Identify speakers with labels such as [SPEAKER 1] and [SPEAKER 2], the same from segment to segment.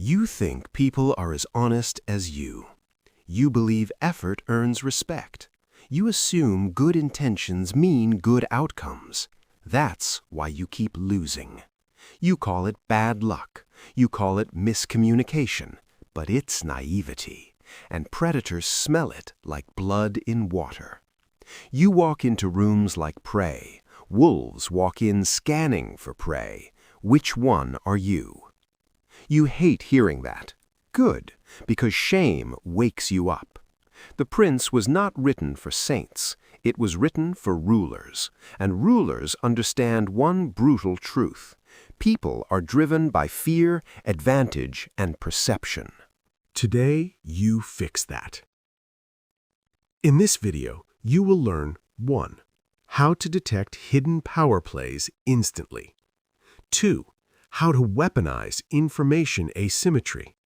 [SPEAKER 1] You think people are as honest as you. You believe effort earns respect. You assume good intentions mean good outcomes. That's why you keep losing. You call it bad luck. You call it miscommunication. But it's naivety, and predators smell it like blood in water. You walk into rooms like prey. Wolves walk in scanning for prey. Which one are you? You hate hearing that. Good, because shame wakes you up. The Prince was not written for saints. It was written for rulers, and rulers understand one brutal truth. People are driven by fear, advantage, and perception.
[SPEAKER 2] Today, you fix that. In this video, you will learn 1. How to detect hidden power plays instantly. 2. How to weaponize information asymmetry.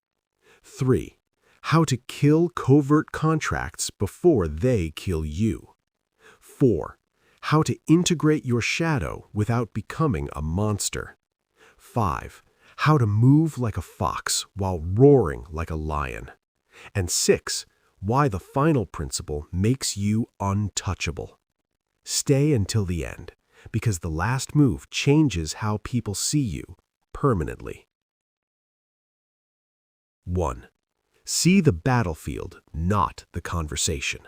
[SPEAKER 2] 3. How to kill covert contracts before they kill you. 4. How to integrate your shadow without becoming a monster. 5. How to move like a fox while roaring like a lion. And 6. Why the final principle makes you untouchable. Stay until the end, because the last move changes how people see you permanently. 1. See the battlefield, not the conversation.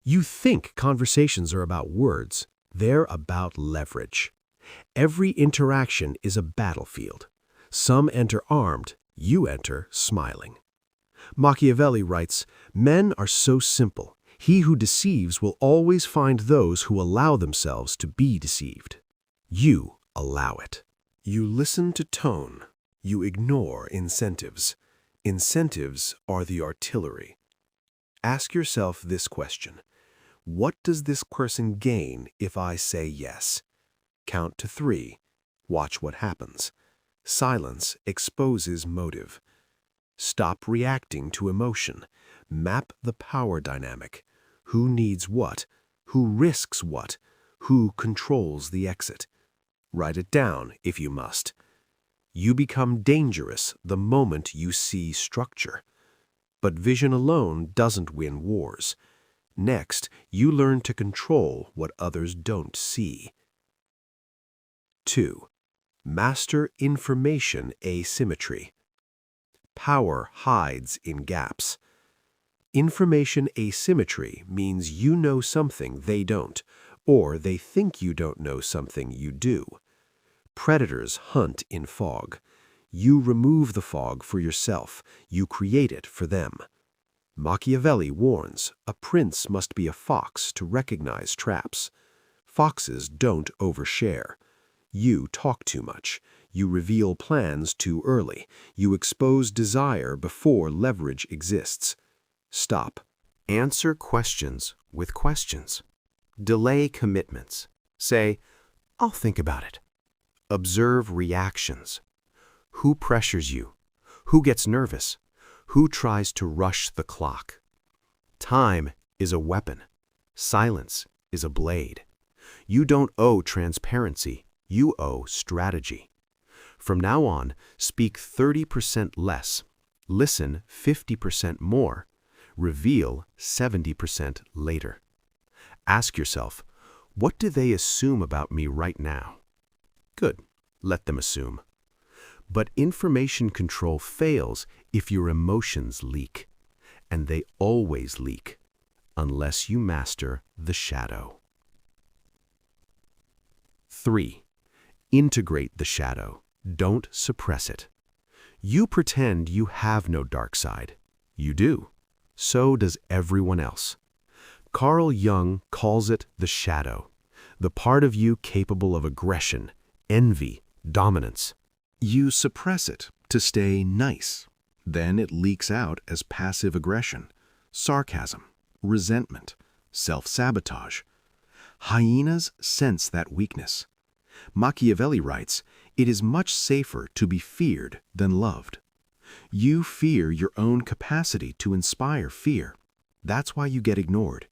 [SPEAKER 2] You think conversations are about words. They're about leverage. Every interaction is a battlefield. Some enter armed, you enter smiling. Machiavelli writes, "Men are so simple. He who deceives will always find those who allow themselves to be deceived. You allow it." You listen to tone. You ignore incentives. Incentives are the artillery. Ask yourself this question. What does this person gain if I say yes? Count to 3. Watch what happens. Silence exposes motive. Stop reacting to emotion. Map the power dynamic. Who needs what? Who risks what? Who controls the exit? Write it down if you must. You become dangerous the moment you see structure. But vision alone doesn't win wars. Next, you learn to control what others don't see. 2. Master information asymmetry. Power hides in gaps. Information asymmetry means you know something they don't, or they think you don't know something you do. Predators hunt in fog. You remove the fog for yourself. You create it for them. Machiavelli warns, a prince must be a fox to recognize traps. Foxes don't overshare. You talk too much. You reveal plans too early. You expose desire before leverage exists. Stop. Answer questions with questions. Delay commitments. Say, "I'll think about it." Observe reactions. Who pressures you? Who gets nervous? Who tries to rush the clock? Time is a weapon. Silence is a blade. You don't owe transparency. You owe strategy. From now on, speak 30% less. Listen 50% more. Reveal 70% later. Ask yourself, what do they assume about me right now? Good, let them assume. But information control fails if your emotions leak. And they always leak, unless you master the shadow. 3. Integrate the shadow. Don't suppress it. You pretend you have no dark side. You do. So does everyone else. Carl Jung calls it the shadow, the part of you capable of aggression, envy, dominance. You suppress it to stay nice. Then it leaks out as passive aggression, sarcasm, resentment, self-sabotage. Hyenas sense that weakness. Machiavelli writes, "It is much safer to be feared than loved." You fear your own capacity to inspire fear. That's why you get ignored.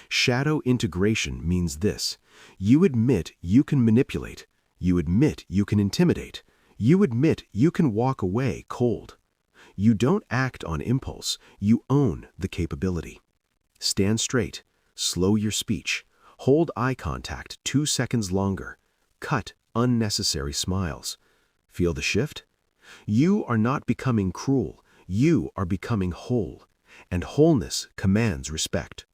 [SPEAKER 2] Shadow integration means this. You admit you can manipulate. You admit you can intimidate. You admit you can walk away cold. You don't act on impulse, you own the capability. Stand straight, slow your speech, hold eye contact 2 seconds longer, cut unnecessary smiles. Feel the shift? You are not becoming cruel, you are becoming whole, and wholeness commands respect.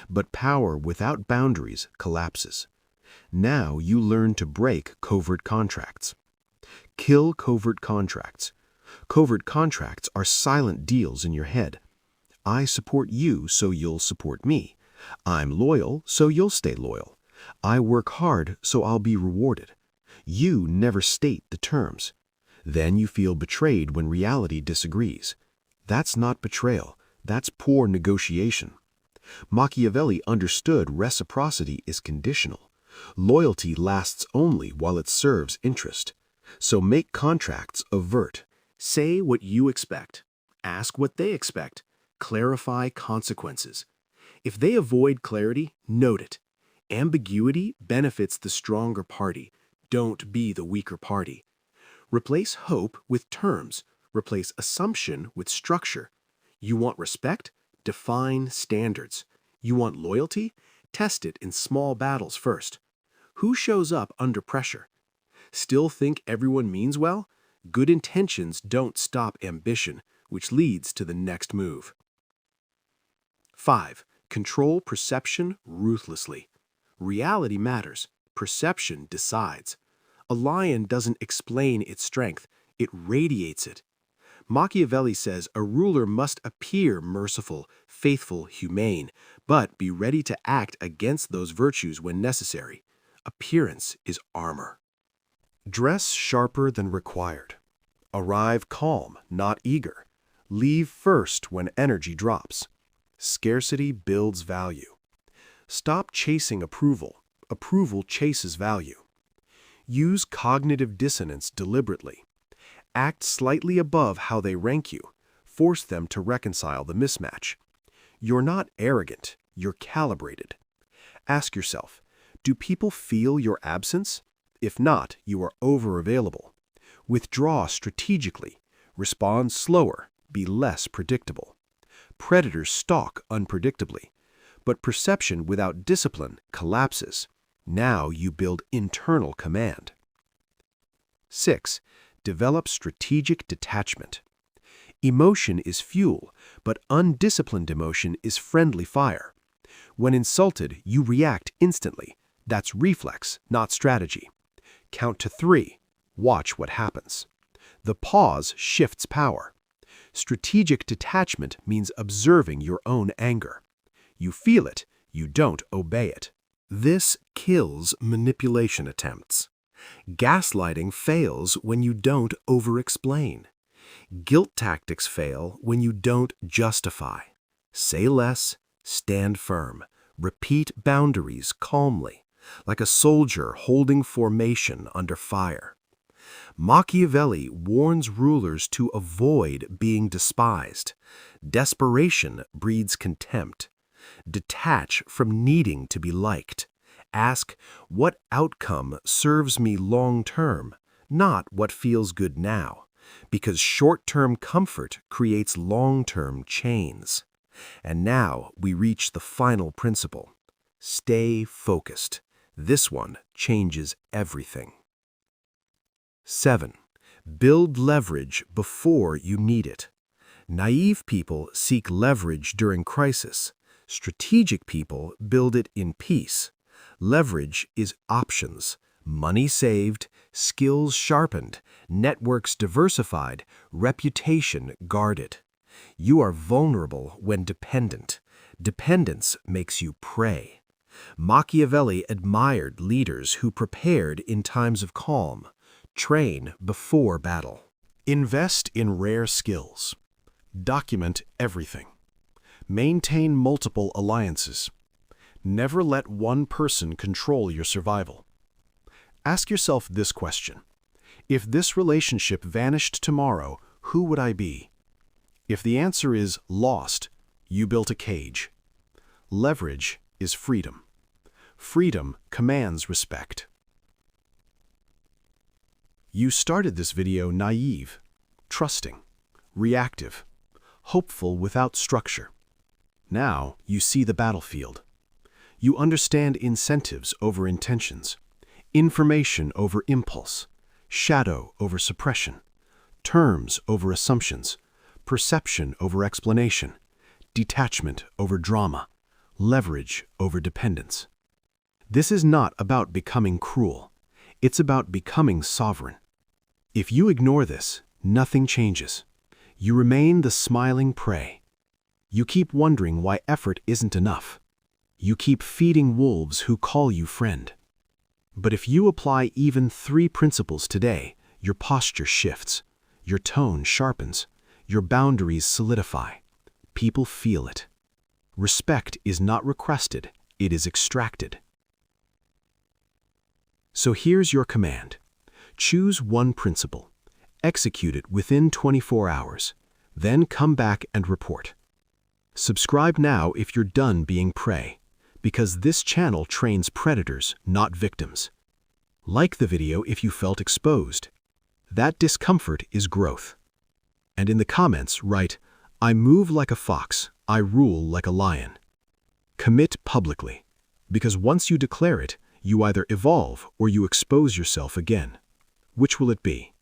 [SPEAKER 2] But power without boundaries collapses. Now you learn to break covert contracts. Kill covert contracts. Covert contracts are silent deals in your head. I support you, so you'll support me. I'm loyal, so you'll stay loyal. I work hard, so I'll be rewarded. You never state the terms. Then you feel betrayed when reality disagrees. That's not betrayal. That's poor negotiation. Machiavelli understood reciprocity is conditional. Loyalty lasts only while it serves interest. So make contracts overt. Say what you expect. Ask what they expect. Clarify consequences. If they avoid clarity, note it. Ambiguity benefits the stronger party. Don't be the weaker party. Replace hope with terms. Replace assumption with structure. You want respect? Define standards. You want loyalty? Test it in small battles first. Who shows up under pressure? Still think everyone means well? Good intentions don't stop ambition, which leads to the next move. 5. Control perception ruthlessly. Reality matters. Perception decides. A lion doesn't explain its strength, it radiates it. Machiavelli says a ruler must appear merciful, faithful, humane, but be ready to act against those virtues when necessary. Appearance is armor. Dress sharper than required. Arrive calm, not eager. Leave first when energy drops. Scarcity builds value. Stop chasing approval. Approval chases value. Use cognitive dissonance deliberately. Act slightly above how they rank you. Force them to reconcile the mismatch. You're not arrogant, you're calibrated. Ask yourself, do people feel your absence? If not, you are over-available. Withdraw strategically. Respond slower. Be less predictable. Predators stalk unpredictably. But perception without discipline collapses. Now you build internal command. 6. Develop strategic detachment. Emotion is fuel, but undisciplined emotion is friendly fire. When insulted, you react instantly. That's reflex, not strategy. Count to 3. Watch what happens. The pause shifts power. Strategic detachment means observing your own anger. You feel it, you don't obey it. This kills manipulation attempts. Gaslighting fails when you don't over-explain. Guilt tactics fail when you don't justify. Say less, stand firm. Repeat boundaries calmly, like a soldier holding formation under fire. Machiavelli warns rulers to avoid being despised. Desperation breeds contempt. Detach from needing to be liked. Ask, what outcome serves me long-term, not what feels good now, because short-term comfort creates long-term chains. And now we reach the final principle. Stay focused. This one changes everything. 7. Build leverage before you need it. Naive people seek leverage during crisis. Strategic people build it in peace. Leverage is options. Money saved, skills sharpened, networks diversified, reputation guarded. You are vulnerable when dependent. Dependence makes you prey. Machiavelli admired leaders who prepared in times of calm. Train before battle. Invest in rare skills. Document everything. Maintain multiple alliances. Never let one person control your survival. Ask yourself this question. If this relationship vanished tomorrow, who would I be? If the answer is lost, you built a cage. Leverage is freedom. Freedom commands respect. You started this video naive, trusting, reactive, hopeful without structure. Now you see the battlefield. You understand incentives over intentions, information over impulse, shadow over suppression, terms over assumptions, perception over explanation, detachment over drama, leverage over dependence. This is not about becoming cruel. It's about becoming sovereign. If you ignore this, nothing changes. You remain the smiling prey. You keep wondering why effort isn't enough. You keep feeding wolves who call you friend. But if you apply even 3 principles today, your posture shifts, your tone sharpens, your boundaries solidify. People feel it. Respect is not requested, it is extracted. So here's your command. Choose one principle. Execute it within 24 hours. Then come back and report. Subscribe now if you're done being prey, because this channel trains predators, not victims. Like the video if you felt exposed. That discomfort is growth. And in the comments, write, "I move like a fox, I rule like a lion." Commit publicly, because once you declare it, you either evolve or you expose yourself again. Which will it be?